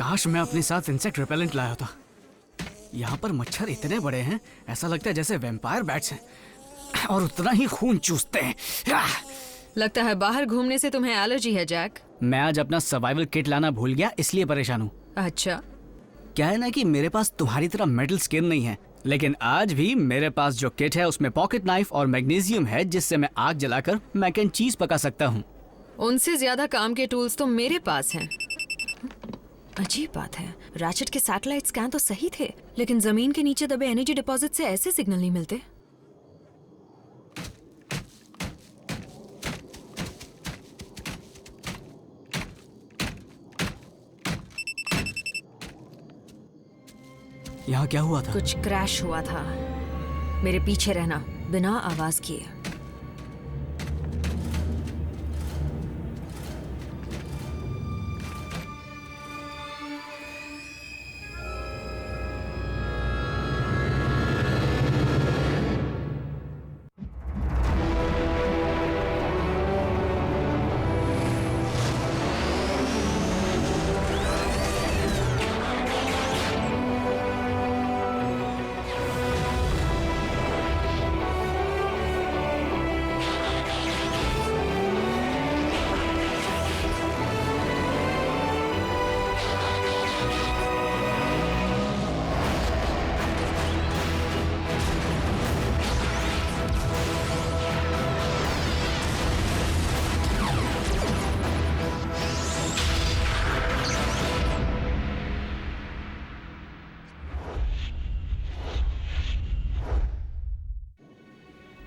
काश मैं अपने साथ इंसेक्ट रिपेलेंट लाया था। यहाँ पर मच्छर इतने बड़े हैं, ऐसा लगता है जैसे वैम्पायर बैट्स हैं और उतना ही खून चूसते हैं। लगता है बाहर घूमने से तुम्हें एलर्जी है जैक। मैं आज अपना सर्वाइवल किट लाना भूल गया, इसलिए परेशान हूँ। अच्छा, क्या है ना कि मेरे पास तुम्हारी तरह मेटल स्किन नहीं है, लेकिन आज भी मेरे पास जो किट है उसमें पॉकेट नाइफ और मैग्नीशियम है, जिससे मैं आग जलाकर मैक एंड चीज पका सकता हूँ। उनसे ज्यादा काम के टूल्स तो मेरे पास हैं। अजीब बात है, रैचेट के सैटेलाइट स्कैन तो सही थे, लेकिन जमीन के नीचे दबे एनर्जी डिपॉजिट से ऐसे सिग्नल नहीं मिलते। यहाँ क्या हुआ था? कुछ क्रैश हुआ था। मेरे पीछे रहना, बिना आवाज किए।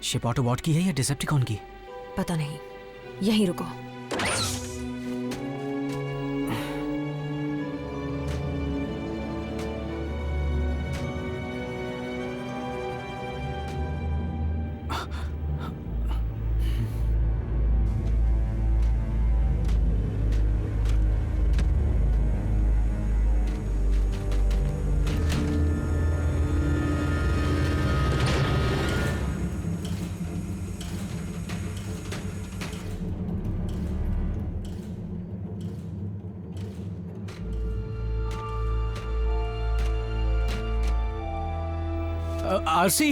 शिप ऑटोबॉट की है या डिसेप्टिकॉन की? पता नहीं, यहीं रुको। आरसी,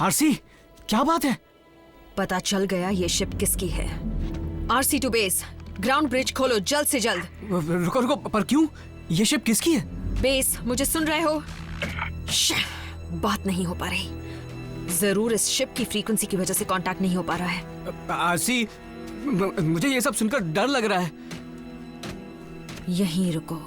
आरसी, क्या बात है? पता चल गया ये शिप किसकी है। RC to base, ground bridge खोलो जल्द से जल्द। रुको रुको, पर क्यों? ये शिप किसकी है? बेस, मुझे सुन रहे हो? बात नहीं हो पा रही। जरूर इस शिप की फ्रीक्वेंसी की वजह से कांटेक्ट नहीं हो पा रहा है। आरसी, मुझे ये सब सुनकर डर लग रहा है। यहीं रुको।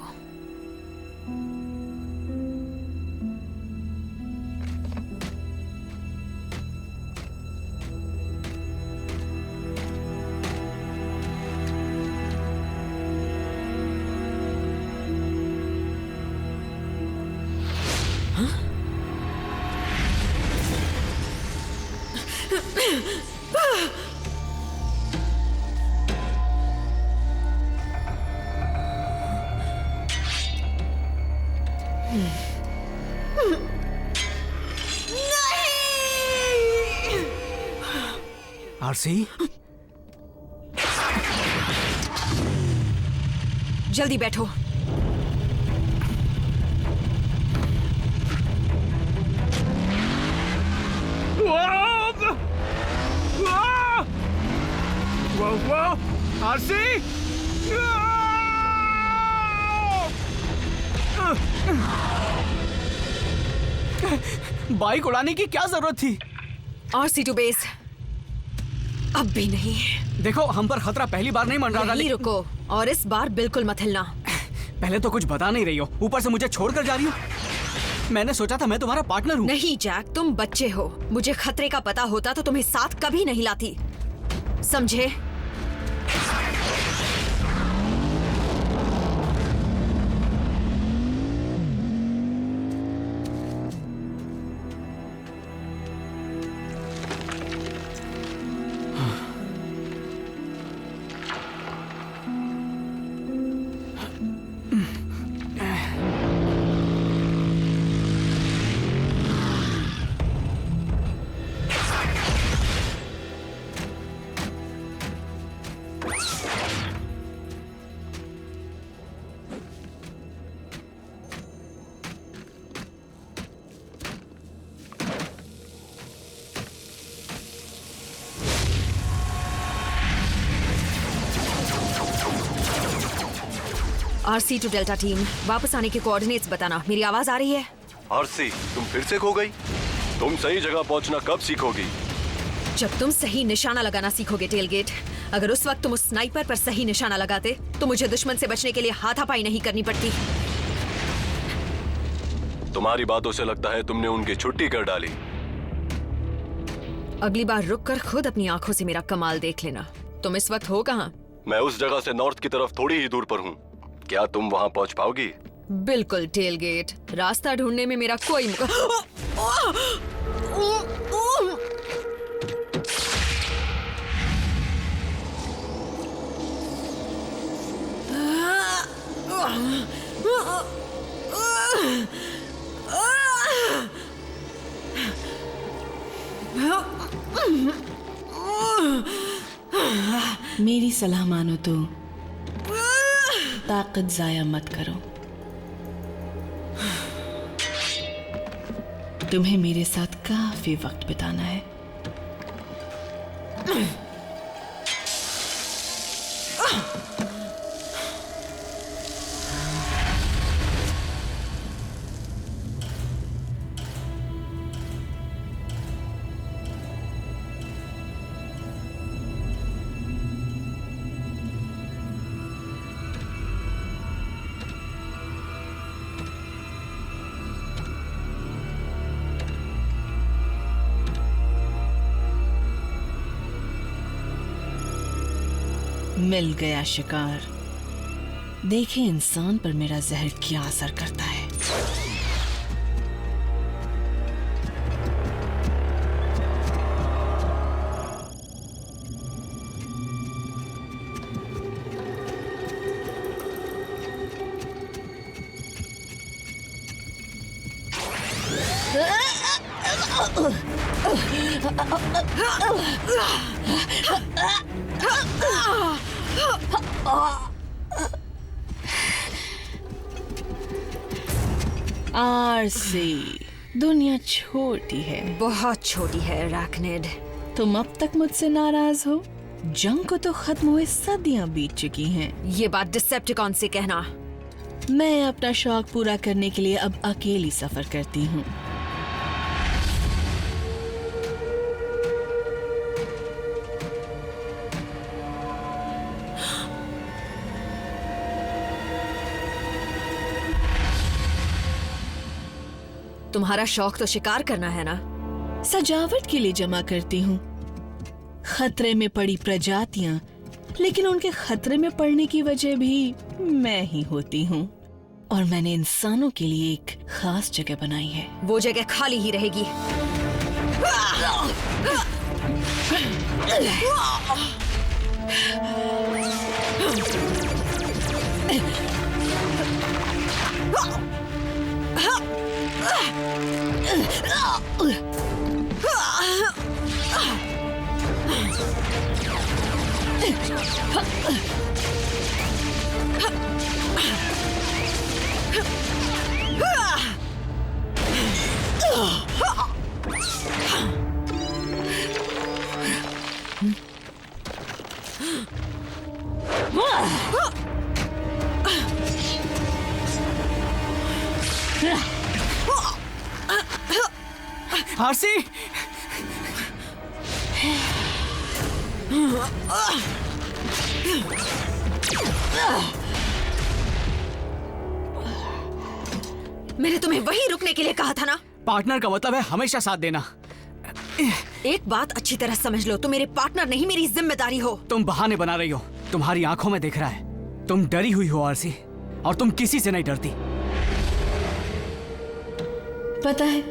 आरसी, जल्दी बैठो। आरसी, बाइक उड़ाने की क्या जरूरत थी? आरसी टू बेस, अब भी नहीं। देखो, हम पर खतरा पहली बार नहीं मंडरा रहा। नहीं रुको, और इस बार बिल्कुल मत हिलना। पहले तो कुछ बता नहीं रही हो, ऊपर से मुझे छोड़कर जा रही हो। मैंने सोचा था मैं तुम्हारा पार्टनर हूँ। नहीं जैक, तुम बच्चे हो। मुझे खतरे का पता होता तो तुम्हें साथ कभी नहीं लाती, समझे? RC टू डेल्टा टीम, वापस आने के कोऑर्डिनेट्स बताना। मेरी आवाज आ रही है? आरसी, तुम फिर से खो गई? तुम सही जगह पहुंचना कब सीखोगी? जब तुम सही निशाना लगाना सीखोगे टेलगेट। अगर उस वक्त तुम उस स्नाइपर पर सही निशाना लगाते तो मुझे दुश्मन से बचने के लिए हाथापाई नहीं करनी पड़ती। तुम्हारी बातों से लगता है तुमने उनकी छुट्टी कर डाली। अगली बार रुक कर खुद अपनी आंखों से मेरा कमाल देख लेना। तुम इस वक्त हो कहाँ? मैं उस जगह से नॉर्थ की तरफ थोड़ी ही दूर पर हूँ। क्या तुम वहाँ पहुँच पाओगी? बिल्कुल टेलगेट, रास्ता ढूंढने में मेरा कोई मेरी सलाह मानो तो ताकत जाया मत करो। तुम्हें मेरे साथ काफी वक्त बिताना है। मिल गया शिकार। देखें इंसान पर मेरा जहर क्या असर करता है। आरसी, दुनिया छोटी है, बहुत छोटी है अरैक्निड। तुम अब तक मुझसे नाराज हो? जंग को तो खत्म हुए सदियां बीत चुकी हैं। ये बात डिसेप्टिकॉन से कहना। मैं अपना शौक पूरा करने के लिए अब अकेली सफर करती हूँ। तुम्हारा शौक तो शिकार करना है ना? सजावट के लिए जमा करती हूँ। खतरे में पड़ी प्रजातियां, लेकिन उनके खतरे में पड़ने की वजह भी मैं ही होती हूँ। और मैंने इंसानों के लिए एक खास जगह बनाई है। वो जगह खाली ही रहेगी। आरसी, मैंने तुम्हें वहीं रुकने के लिए कहा था ना। पार्टनर का मतलब है हमेशा साथ देना। एक बात अच्छी तरह समझ लो, तुम मेरे पार्टनर नहीं, मेरी जिम्मेदारी हो। तुम बहाने बना रही हो, तुम्हारी आंखों में दिख रहा है। तुम डरी हुई हो आरसी, और तुम किसी से नहीं डरती। पता है,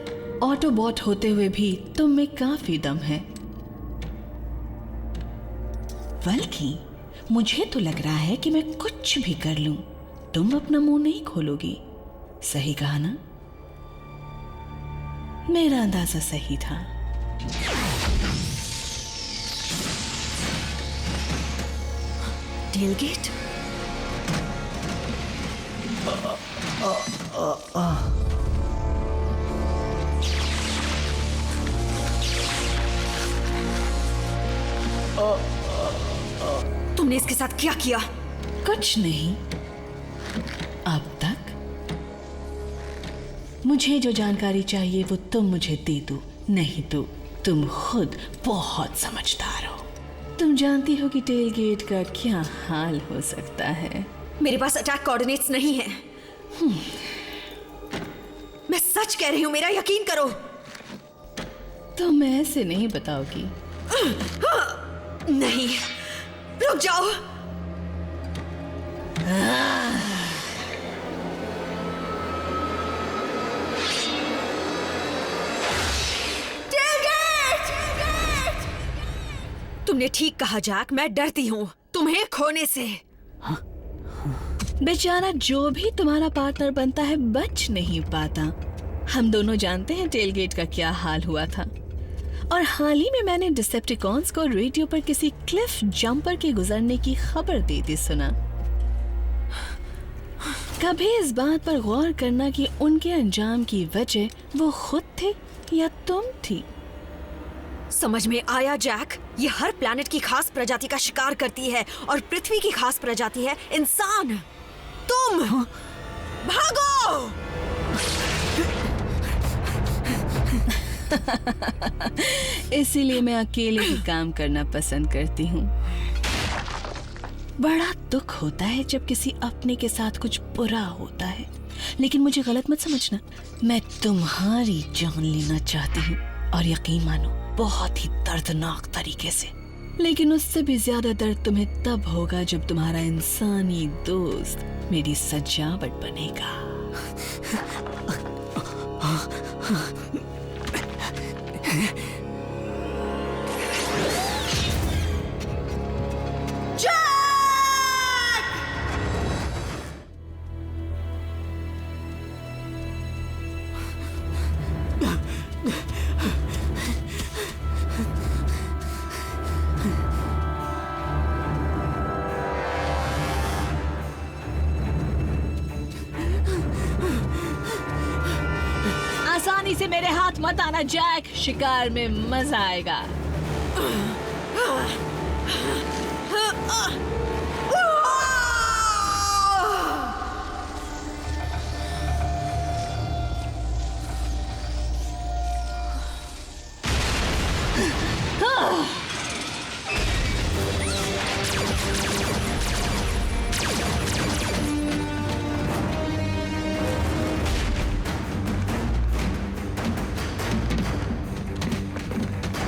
ऑटोबॉट होते हुए भी तुम में काफी दम है। बल्कि मुझे तो लग रहा है कि मैं कुछ भी कर लूं, तुम अपना मुंह नहीं खोलोगी। सही कहा ना? मेरा अंदाजा सही था। टेलगेट? तुमने इसके साथ क्या किया? कुछ नहीं, अब तक मुझे जो जानकारी चाहिए वो तुम मुझे दे दो, नहीं तो तुम खुद बहुत समझदार हो। तुम जानती हो कि टेलगेट का क्या हाल हो सकता है। मेरे पास अटैक कोऑर्डिनेट्स नहीं है। मैं सच कह रही हूँ, मेरा यकीन करो। तुम ऐसे नहीं बताओगी। नहीं, रुक जाओ। तुमने ठीक कहा जैक, मैं डरती हूँ तुम्हें खोने से। बेचारा जो भी तुम्हारा पार्टनर बनता है बच नहीं पाता। हम दोनों जानते हैं टेलगेट का क्या हाल हुआ था, और हाल ही में मैंने डिसेप्टिकॉन्स को रेडियो पर किसी क्लिफ जंपर के गुजरने की खबर देते सुना। कभी इस बात पर गौर करना कि उनके अंजाम की वजह वो खुद थे या तुम थी? समझ में आया जैक, ये हर प्लैनेट की खास प्रजाति का शिकार करती है, और पृथ्वी की खास प्रजाति है इंसान। तुम भागो। इसीलिए मैं अकेले ही काम करना पसंद करती हूँ। बड़ा दुख होता है जब किसी अपने के साथ कुछ बुरा होता है, लेकिन मुझे गलत मत समझना, मैं तुम्हारी जान लेना चाहती हूँ, और यकीन मानो बहुत ही दर्दनाक तरीके से। लेकिन उससे भी ज्यादा दर्द तुम्हें तब होगा जब तुम्हारा इंसानी दोस्त मेरी सजावट बनेगा। आसानी से मेरे हाथ मत आना जैक, शिकार में मजा आएगा।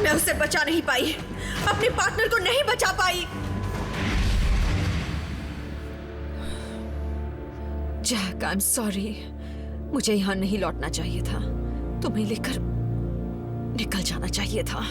मैं उसे बचा नहीं पाई, अपने पार्टनर को नहीं बचा पाई। जैक, आई एम सॉरी, मुझे यहाँ नहीं लौटना चाहिए था, तुम्हें लेकर निकल जाना चाहिए था।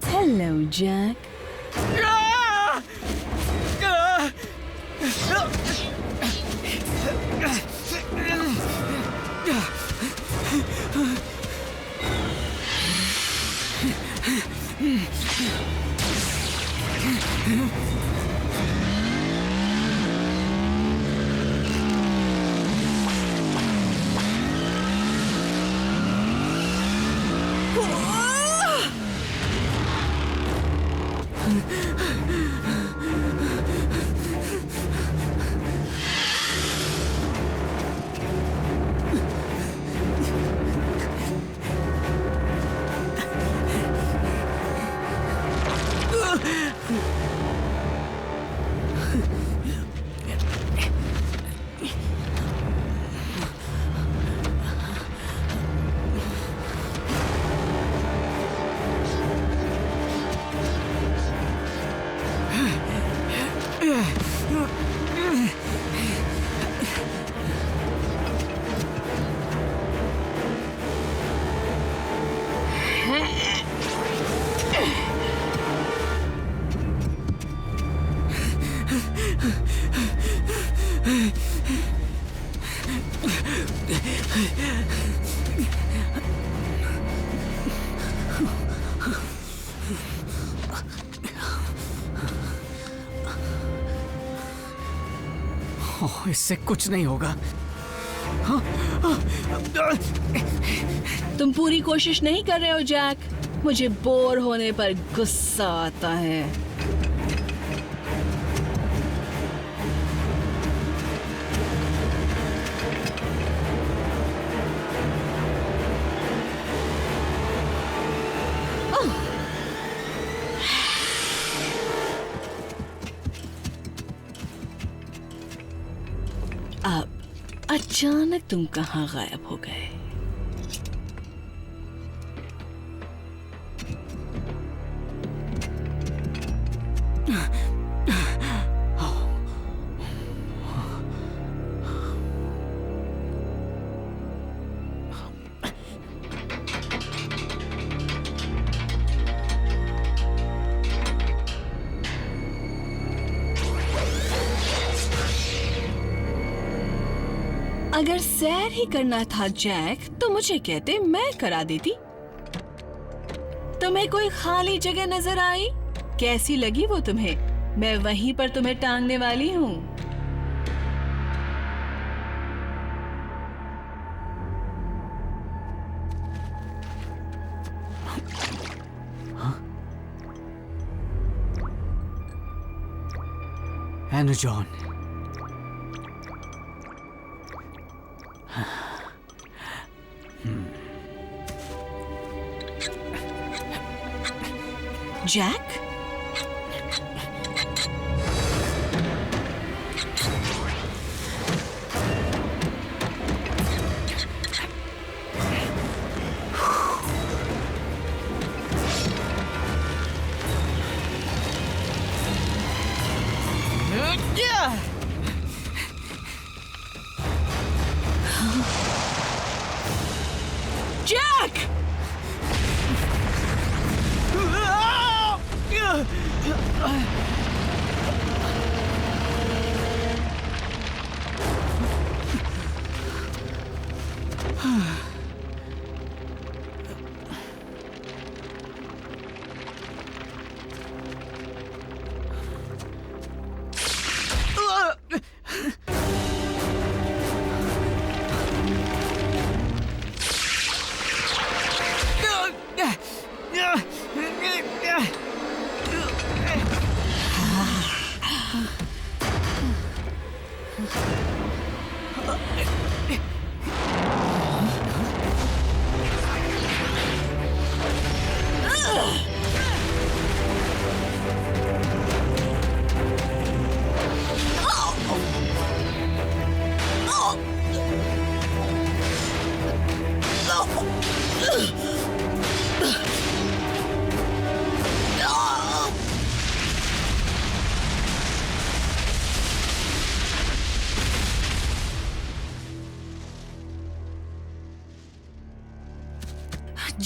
Hello Jack. ओह, इससे कुछ नहीं होगा। तुम पूरी कोशिश नहीं कर रहे हो जैक। मुझे बोर होने पर गुस्सा आता है। अब अचानक तुम कहाँ गायब हो गए? अगर सैर ही करना था जैक, तो मुझे कहते, मैं करा देती। तुम्हें कोई खाली जगह नजर आई? कैसी लगी वो तुम्हें? मैं वहीं पर तुम्हें टांगने वाली हूँ। एनु जॉन, जैक, जैक!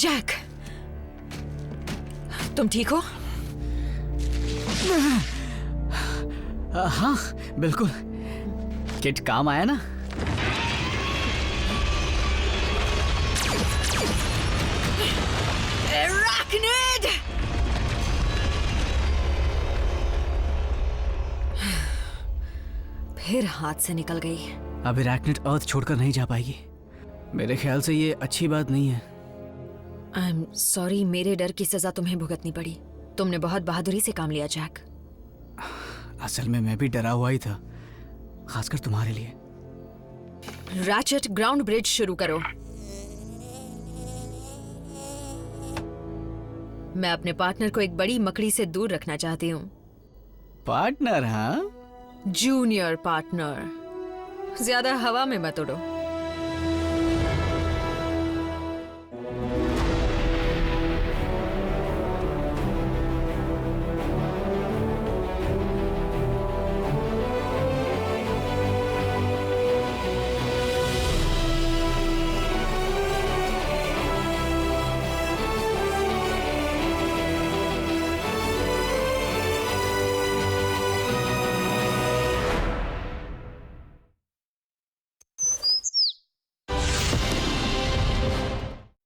जैक, तुम ठीक हो? हाँ बिल्कुल। किट काम आया ना? Arachnid! फिर हाथ से निकल गई। अब अरेक्निड अर्थ छोड़कर नहीं जा पाएगी। मेरे ख्याल से ये अच्छी बात नहीं है। आई एम सॉरी, मेरे डर की सजा तुम्हें भुगतनी पड़ी। तुमने बहुत बहादुरी से काम लिया जैक। असल में मैं भी डरा हुआ ही था, खासकर तुम्हारे लिए। रैचेट, ग्राउंड ब्रिज शुरू करो। मैं अपने पार्टनर को एक बड़ी मकड़ी से दूर रखना चाहती हूँ। पार्टनर? हाँ, जूनियर पार्टनर। ज्यादा हवा में मत उड़ो।